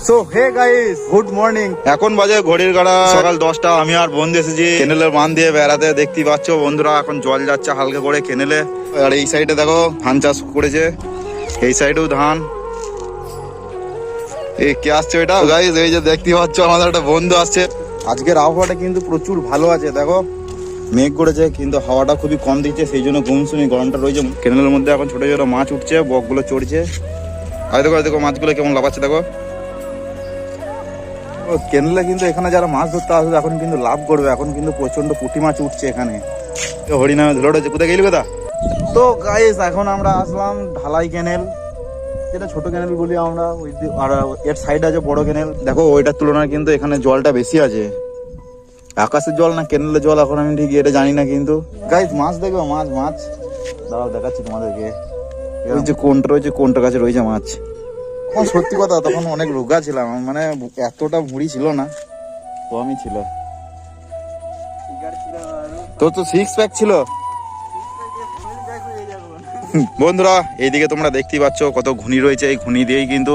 So hey guys, good morning. এখন বাজে ঘড়ির কাঁটা সকাল 10টা। আমি আর বন্ধু এসেছি কেনেলের মান দিয়ে বেড়াতে। দেখতেই পাচ্ছ বন্ধুরা, এখন জল যাচ্ছে হালকা করে কেনেলে। আর এই সাইডে দেখো ধান চাষ করেছে, এই সাইডেও ধান। এই কে আসছে এটা গাইস? এই যে দেখতেই পাচ্ছ আমাদের একটা বন্ধু আসছে। আজকের আবহাওয়াটা কিন্তু প্রচুর ভালো আছে, দেখো মেঘ করেছে কিন্তু হাওয়াটা খুবই কম দিচ্ছে, সেই জন্য গুমসুমি গরমটা রয়েছে। কেনেলের মধ্যে এখন ছোট ছোট মাছ উঠছে, বকগুলো চড়ছে। আর দেখো দেখো মাছগুলো কেমন লাফাচ্ছে দেখো। কেনেলে কিন্তু এখানে যারা মাছ ধরতে আসবে এখন কিন্তু লাভ করবে। এখন কিন্তু প্রচন্ড পুঁটি মাছ উঠছে এখানে। হরিনামে ধুলোটা কোথায় গেলি কোথা? তো গাইস এখন আমরা আসলাম ঢালাই কেনেল, যেটা ছোট কেনেল বলি আমরা। আর এর সাইড আছে বড় কেনেল। দেখো ওইটার তুলনায় কিন্তু এখানে জলটা বেশি আছে। আকাশের জল না কেনেলের জল এখন আমি ঠিক এটা জানি না, কিন্তু গাইস মাছ দেখবে, মাছ মাছ দাঁড়াও দেখাচ্ছি তোমাদেরকে। ওই যে কোনটা রয়েছে, কোনটা কাছে রয়েছে মাছ। তখন সত্যি কথা, তখন অনেক রোগা ছিলাম, মানে এতটা ভুঁড়ি ছিল না, কমই ছিল। তোর তো 6 প্যাক ছিল। বন্ধুরা এইদিকে তোমরা দেখতেই পাচ্ছ কত ঘুনি রয়েছে। এই ঘুনি দিয়েই কিন্তু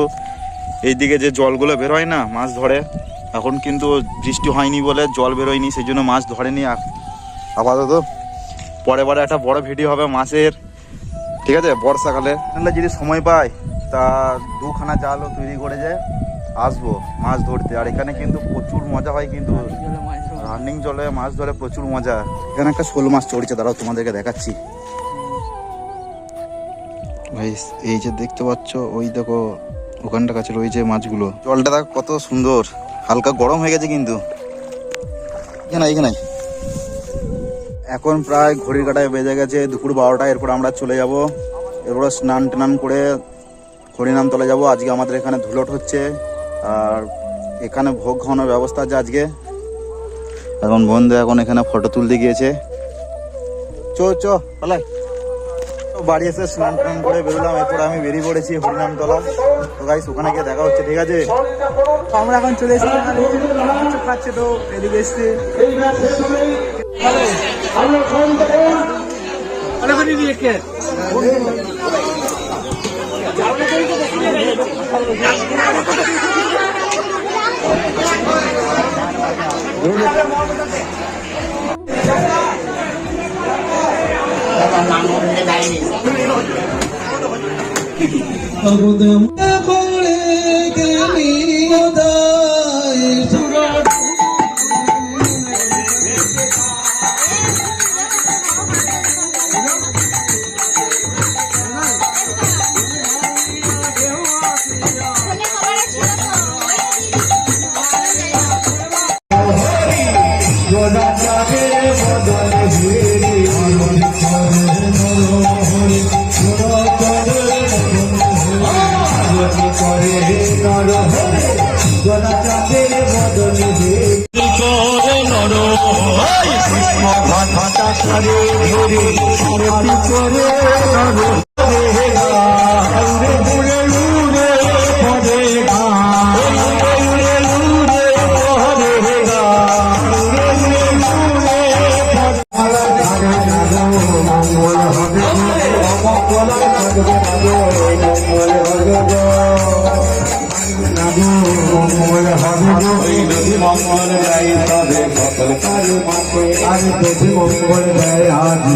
এইদিকে যে জলগুলো বেরোয় না মাছ ধরে। এখন কিন্তু বৃষ্টি হয়নি বলে জল বেরোয়নি, সেই জন্য মাছ ধরেনি আপাতত। পরে একটা বড় ভিডিও হবে মাছের, ঠিক আছে, বর্ষাকালে। যদি সময় পাই তা 2খানা জালও তৈরি করে যে আসবো মাছ ধরতে। আর এখানে কিন্তু প্রচুর মজা হয়, কিন্তু রানিং জলে মাছ ধরে প্রচুর মজা। এখানে একটা শোল মাছ চড়ছে, দাঁড়াও তোমাদেরকে দেখাচ্ছি। ভাই এই যে দেখতে পাচ্ছ, ওই দেখো ওখানটা কাছে রয়েছে মাছগুলো। জলটা দেখো কত সুন্দর, হালকা গরম হয়ে গেছে কিন্তু। এখানে এখন প্রায় ঘড়ির কাঁটায় বেজে গেছে দুপুর 12টা। এরপর আমরা চলে যাব, এরপর স্নান টান করে হরিনাম তলে যাব। আজকে আমাদের এখানে ধুলট হচ্ছে, আর এখানে ভোগ খাওয়ানোর ব্যবস্থা আছে আজকে। এখন বন্ধু এখন এখানে ফটো তুলতে গিয়েছে। চো পালাই। বাড়ি এসে স্নান টান করে বেরোলাম, এরপর আমি বেরিয়ে পড়েছি হরিনাম তলা। তো গাইস ওখানে গিয়ে দেখা হচ্ছে, ঠিক আছে? আমরা এখন চলে এসেছি, খাচ্ছে তো এদিকে এসছে।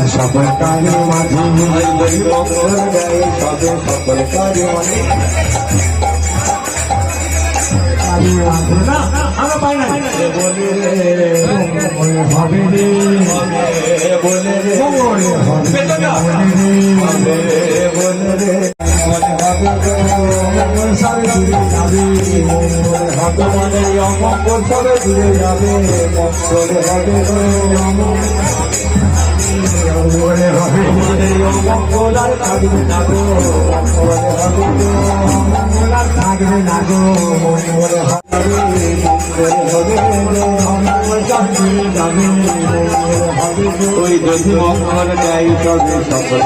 সকল কাজে মাঝে মঙ্গল গায়ে সবে সকল কাজে মাঝে হবে রে বলে রে বলে রে অমঙ্গল সবে দূরে যাবে, হবে মানে অমঙ্গল সবে দূরে যাবে, মঙ্গল হবে মঙ্গলে হবে মঙ্গল আর থাকবে না গো, মঙ্গলে হবে মঙ্গল আর থাকবে না গো, মঙ্গলে হবে মঙ্গলে হবে মঙ্গল চাকরি যাবে, মঙ্গলে হবে ওই যদি মঙ্গল গাই তবে সকল